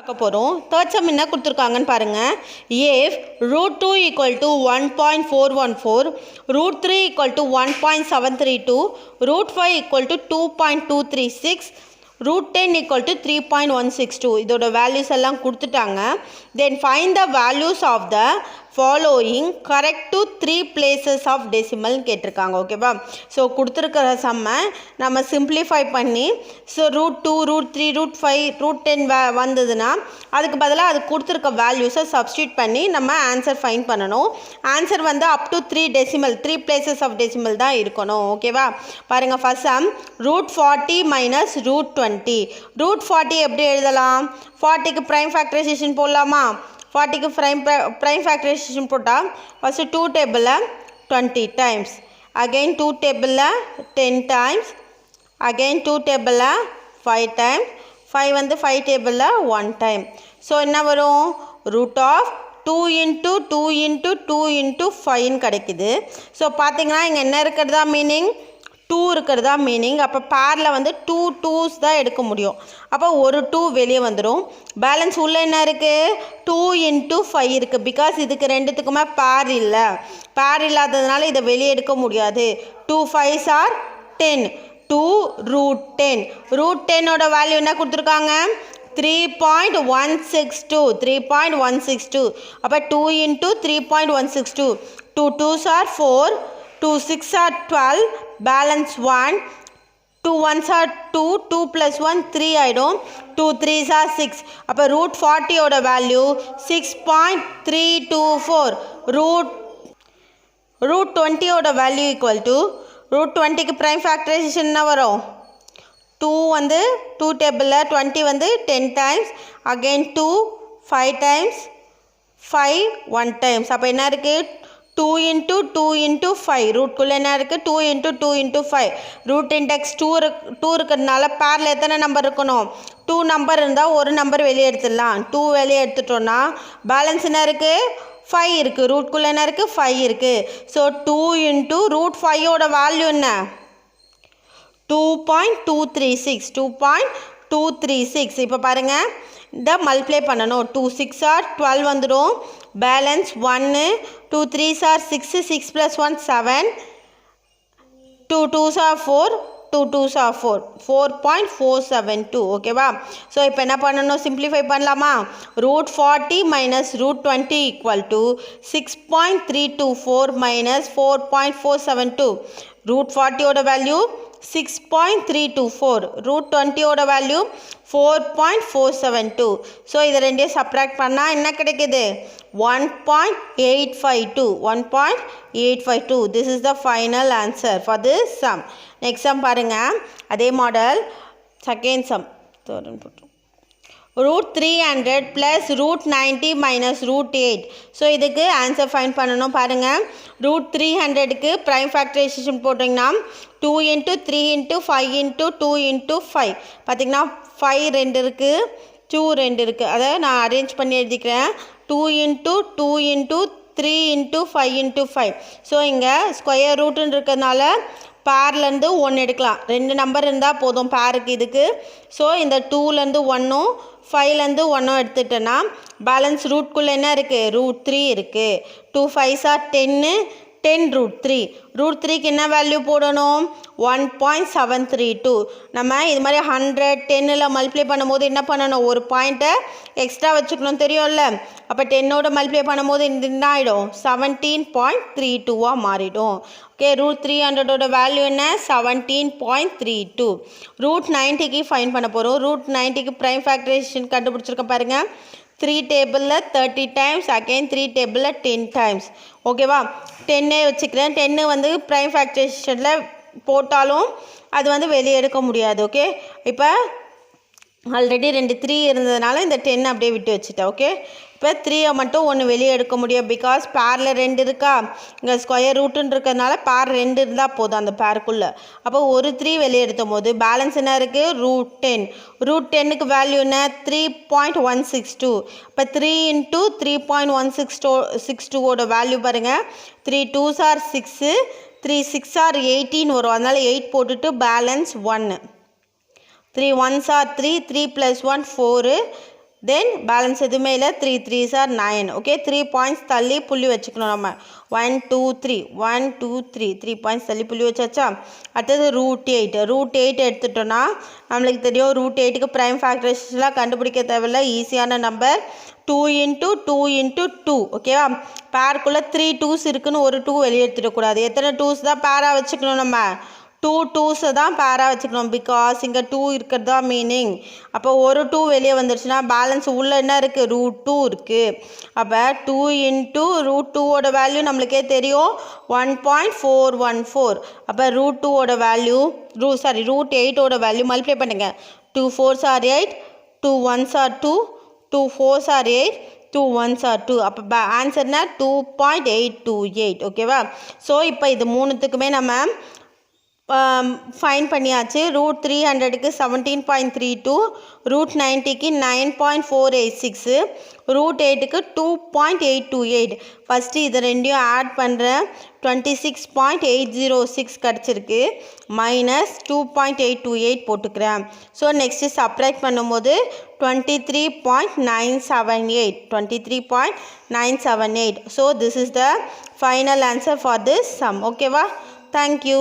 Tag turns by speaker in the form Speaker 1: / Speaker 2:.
Speaker 1: பார்க்க போகிறோம். Third sum என்ன கொடுத்துருக்காங்கன்னு பாருங்கள். இஃப் √2 = 1.414, √3 = 1.732, √5 = 2.236, √10 = 3.162. இதோட வேல்யூஸ் எல்லாம் கொடுத்துட்டாங்க. Then find the values of the following correct to 3 places of டெசிமல்னு கேட்டிருக்காங்க. ஓகேவா? ஸோ கொடுத்துருக்கிற சம்மை நம்ம சிம்பிளிஃபை பண்ணி ஸோ √2, √3, √5, √10 வந்ததுன்னா அதுக்கு பதிலாக அது கொடுத்துருக்க வேல்யூஸை சப்ஸ்டியூட் பண்ணி நம்ம ஆன்சர் ஃபைண்ட் பண்ணணும். ஆன்சர் வந்து up to 3 decimal 3 places of decimal தான் இருக்கணும். ஓகேவா? பாருங்கள், ஃபர்ஸ்ட் சம் √40 - √20. √40 எப்படி எழுதலாம்? 40க்கு ப்ரைம் ஃபேக்டரைசேஷன் போடலாமா? 40க்கு ப்ரைம் ஃபேக்டரைசேஷன் போட்டால் ஃபஸ்ட்டு 2 டேபிளில் 20 டைம்ஸ், அகெயின் 2 டேபிளில் 10 டைம்ஸ், அகெயின் 2 டேபிளில் 5 டைம்ஸ், 5 வந்து 5 டேபிளில் 1 டைம். ஸோ என்ன வரும்? √2 × 2 × 2 × 5 கிடைக்குது. ஸோ பார்த்தீங்கன்னா இங்கே என்ன இருக்கிறதா மீனிங்? 2 இருக்கிறதா மீனிங். அப்போ பேரில் வந்து 2 2s தான் எடுக்க முடியும். அப்போ ஒரு 2 வெளியே வந்துடும். பேலன்ஸ் உள்ள என்ன இருக்குது? 2 × 5 இருக்குது. பிகாஸ் இதுக்கு ரெண்டுத்துக்குமே பேர் இல்லை. பேர் இல்லாததுனால இதை வெளியே எடுக்க முடியாது. 2 5s are 10. 2 √10. √10ஓட வேல்யூ என்ன கொடுத்துருக்காங்க? 3.162. 3.162. அப்போ 2 × 3.162. 2 2s are 4. 2 6 are 12. Balance 1. 2 1s are 2. 2 + 1 3 ஆகிடும். 2 3s are 6. அப்போ √40ஓட வேல்யூ 6.324. √20ஓட வேல்யூ = √20க்கு ப்ரைம் ஃபேக்டரைசேஷன் என்ன வரும்? 2 வந்து 2 டேபிளில் 20 வந்து 10 டைம்ஸ், அகெயின் 2 5 டைம்ஸ், 5 1 டைம்ஸ். அப்போ என்ன இருக்குது? 2 × 2 × 5. ரூட்குள்ளே என்ன இருக்குது? 2 × 2 × 5. ரூட் இண்டெக்ஸ் 2 இருக்கிறதுனால பேரில் எத்தனை நம்பர் இருக்கணும்? 2 நம்பர் இருந்தால் ஒரு நம்பர் வெளியே எடுத்துடலாம். 2 வெளியே எடுத்துட்டோன்னா பேலன்ஸ் என்ன இருக்குது? 5 இருக்குது. ரூட்குள்ளே என்ன இருக்குது? 5 இருக்குது. ஸோ 2 × √5ஓட வேல்யூ என்ன? 2.236. 2.236. இப்போ பாருங்கள், இந்த மல்டிப்ளை பண்ணணும். 2 6 are 12 வந்துடும். Balance 1. 2 3s are 6. 6 + 1 7. 2 2s are 4. 2 2s are 4. 4.472. ஓகேவா? ஸோ இப்போ என்ன பண்ணணும்? சிம்பிளிஃபை பண்ணலாமா? √40 - √20 = 6.324 - 4.472. √40ஓட வேல்யூ 6.324. √20ஓட வேல்யூ 4.472. ஸோ இதை ரெண்டையும் சப்ராக்ட் பண்ணால் என்ன கிடைக்குது? 1.852. 1.852. This is the final answer for this sum. Next sum பாருங்கள். அதே மாடல் செகண்ட் சம். √300 + √90 - √8. ஸோ இதுக்கு ஆன்சர் ஃபைண்ட் பண்ணணும். பாருங்கள், √300க்கு ப்ரைம் ஃபேக்டரைசேஷன் போட்டிங்கன்னா 2 × 3 × 5 × 2 × 5. பார்த்திங்கன்னா 5 2 இருக்குது, 2 2 இருக்குது. அதை நான் அரேஞ்ச் பண்ணி எழுதிக்கிறேன். 2 × 2 × 3 × 5 × 5. ஸோ இங்கே ஸ்கொயர் ரூட்டுன்னு இருக்கிறதுனால பேர்லேருந்து 1 எடுக்கலாம். 2 நம்பர் இருந்தால் போதும் பேருக்கு இதுக்கு. ஸோ இந்த 2லேருந்து 1ம் 5லேருந்து 1ம் எடுத்துட்டேன்னா பேலன்ஸ் ரூட்குள்ளே என்ன இருக்குது? √3 இருக்குது. 2 5s are 10. 10 √3. √3க்கு என்ன வேல்யூ போடணும்? 1.732. நம்ம இது மாதிரி 100 10ல் மல்டிப்ளை பண்ணும்போது என்ன பண்ணணும்? ஒரு பாயிண்ட்டை எக்ஸ்ட்ரா வச்சுக்கணும், தெரியும்ல? அப்போ 10ஓட மல்டிப்ளை பண்ணும்போது என்ன ஆகிடும்? 17.32 மாறிடும். ஓகே, √300ஓட வேல்யூ என்ன? 17.32. √90க்கு ஃபைன் பண்ண போகிறோம். √90க்கு ப்ரைம் ஃபேக்டரைசேஷன் கண்டுபிடிச்சிருக்க பாருங்கள். 3 டேபிளில் 30 டைம்ஸ், அகெயின் 3 டேபிளில் 10 டைம்ஸ். ஓகேவா? 10 வச்சுக்கிறேன். 10 வந்து ப்ரைம் ஃபேக்டரைசேஷனில் போட்டாலும் அது வந்து வெளியே எடுக்க முடியாது. ஓகே, இப்போ ஆல்ரெடி 2 3 இருந்ததுனால இந்த 10 அப்படியே விட்டு வச்சுட்டேன். ஓகே, இப்போ 3 மட்டும் 1 வெளியே எடுக்க முடியும். பிகாஸ் பேரில் 2 இருக்கா? இங்கே ஸ்கொயர் ரூட்டுன்னு இருக்கிறதுனால பேர் 2 இருந்தால் போதும் அந்த பேருக்குள்ளே. அப்போ ஒரு 3 வெளியே எடுத்தும் போது பேலன்ஸ் என்ன இருக்குது? √10. √10க்கு வேல்யூ என்ன? 3.162. இப்போ 3 × 3.162ஓட வேல்யூ பாருங்கள். 3 2s are 6. 3 6 are 18 வரும். அதனால் 8 போட்டுட்டு balance 1. 3 1s are 3. 3 + 1 4. Then balance எதுவுமே இல்லை 3 3s are 9 ஓகே 3 பாயிண்ட்ஸ் தள்ளி புள்ளி வச்சுக்கணும் நம்ம 1 2 3 1 2 3 3 பாயிண்ட்ஸ் தள்ளி புள்ளி வச்சாச்சா அடுத்தது ரூட் 8 எடுத்துட்டோன்னா நம்மளுக்கு தெரியும் ரூட் 8க்கு ப்ரைம் ஃபேக்டரைசேஷன்லாம் கண்டுபிடிக்க தேவையில்லை ஈஸியான நம்பர் 2 × 2 × 2 ஓகேவா பேருக்குள்ளே 3 2s இருக்குன்னு ஒரு 2 வெளியே எடுத்துடக்கூடாது எத்தனை 2s தான் பேராக வச்சுக்கணும் நம்ம 2 2s தான் பேராக வச்சுக்கணும் பிகாஸ் இங்கே 2 இருக்கிறது தான் மீனிங் அப்போ ஒரு 2 வெளியே வந்துடுச்சுன்னா பேலன்ஸ் உள்ளே என்ன இருக்குது ரூட் 2 இருக்குது அப்போ 2 × ரூட் 2ஓட வேல்யூ நம்மளுக்கே தெரியும் 1.414 அப்போ ரூட் 2ஓட வேல்யூ ரூட் 8ஓட வேல்யூ மல்டிப்ளை பண்ணுங்க 2 4s are 8 2 1s are 2 2 4s are 8 2 1s are 2 அப்போ ஆன்சர்னா 2.828 ஓகேவா ஸோ இப்போ இது மூணுத்துக்குமே நம்ம ஃபைன் பண்ணியாச்சு ரூட் 300க்கு 17.32 ரூட் 90க்கு 9.486 ரூட் 8க்கு 2.828 ஃபஸ்ட்டு இதை ரெண்டையும் ஆட் பண்ணுறேன் 26.806 கிடச்சிருக்கு மைனஸ் 2.828 போட்டுக்கிறேன் ஸோ நெக்ஸ்ட்டு சப்ராக்ட் பண்ணும்போது 23.978 so this is the final answer for this sum ஓகேவா தேங்க்யூ